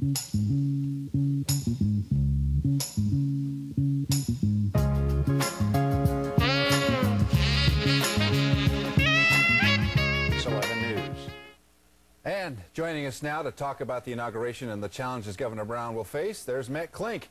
And joining us now to talk about the inauguration and the challenges Governor Brown will face, there's Matt Klink.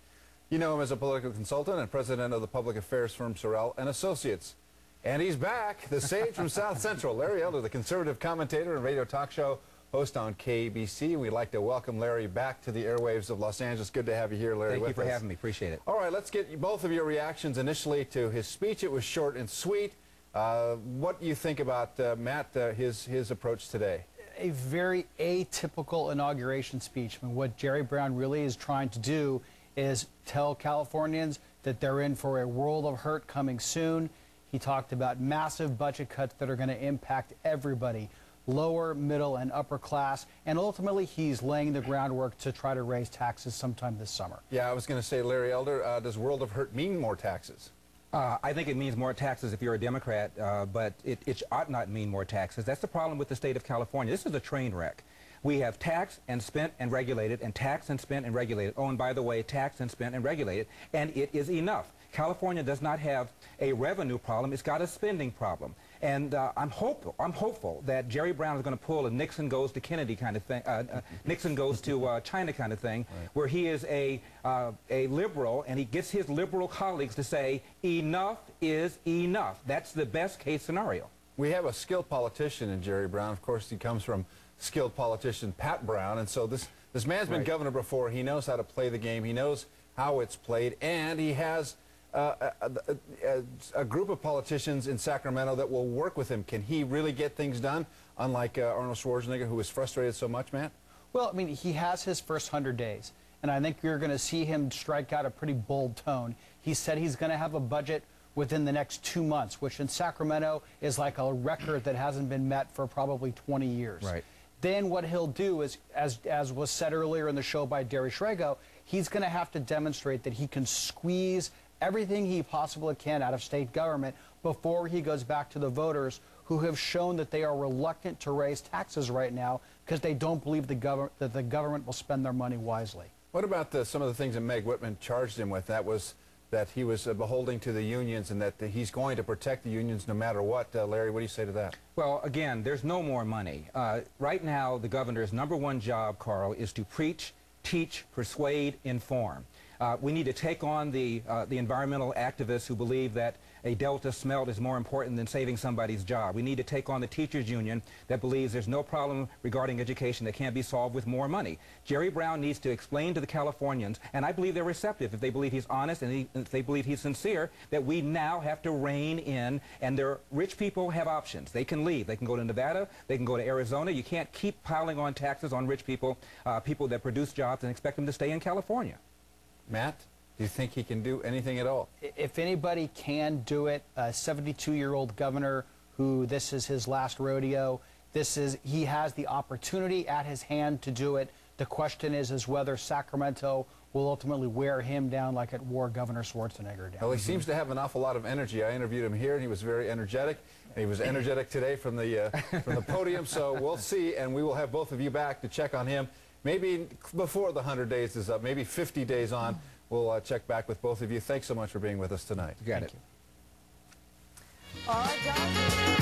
You know him as a political consultant and president of the public affairs firm Sorrell and Associates. And he's back, the sage from South Central, Larry Elder, the conservative commentator and radio talk show host on KABC. We'd like to welcome Larry back to the airwaves of Los Angeles. Good to have you here, Larry. Thank you for having me. Appreciate it. All right, let's get both of your reactions initially to his speech. It was short and sweet. What do you think about, Matt, his approach today? A very atypical inauguration speech. I mean, what Jerry Brown really is trying to do is tell Californians that they're in for a world of hurt coming soon. He talked about massive budget cuts that are going to impact everybody, lower, middle, and upper class, and ultimately he's laying the groundwork to try to raise taxes sometime this summer. Yeah, I was going to say, Larry Elder, does world of hurt mean more taxes? I think it means more taxes if you're a Democrat, but it ought not mean more taxes. That's the problem with the state of California. This is a train wreck. We have taxed and spent and regulated, and taxed and spent and regulated. Oh, and by the way, taxed and spent and regulated, and it is enough. California does not have a revenue problem. It's got a spending problem. And I'm hopeful that Jerry Brown is going to pull a Nixon goes to Kennedy kind of thing, Nixon goes to China kind of thing, right, where he is a liberal and he gets his liberal colleagues to say, enough is enough. That's the best case scenario. We have a skilled politician in Jerry Brown. Of course, he comes from skilled politician Pat Brown. And so this man's been governor before. He knows how to play the game. He knows how it's played. And he has a group of politicians in Sacramento that will work with him. Can he really get things done, unlike Arnold Schwarzenegger, who was frustrated so much, Matt? Well, I mean, he has his first 100 days, and I think you're going to see him strike out a pretty bold tone. He said he's going to have a budget within the next 2 months, which in Sacramento is like a record that hasn't been met for probably 20 years. Right. Then what he'll do is, as was said earlier in the show by Derry Schrago, he's going to have to demonstrate that he can squeeze everything he possibly can out of state government before he goes back to the voters who have shown that they are reluctant to raise taxes right now because they don't believe that the government will spend their money wisely. What about some of the things that Meg Whitman charged him with? That was that he was beholding to the unions and that he's going to protect the unions no matter what. Larry, what do you say to that? Well, again, there's no more money. Right now, the governor's #1 job, Carl, is to preach, teach, persuade, inform. We need to take on the environmental activists who believe that a Delta smelt is more important than saving somebody's job. We need to take on the teachers union that believes there's no problem regarding education that can't be solved with more money. Jerry Brown needs to explain to the Californians, and I believe they're receptive if they believe he's honest and if they believe he's sincere, that we now have to rein in, and their rich people have options. They can leave. They can go to Nevada. They can go to Arizona. You can't keep piling on taxes on rich people, people that produce jobs, and expect them to stay in California. Matt, do you think he can do anything at all? If anybody can do it, a 72-year-old governor who this is his last rodeo, he has the opportunity at his hand to do it. The question is whether Sacramento will ultimately wear him down like it wore Governor Schwarzenegger down. Well, he seems to have an awful lot of energy. I interviewed him here, and he was very energetic. And he was energetic today from the podium, so we'll see, and we will have both of you back to check on him. Maybe before the 100 days is up, maybe 50 days on, we'll check back with both of you. Thanks so much for being with us tonight. You got it. Thank you.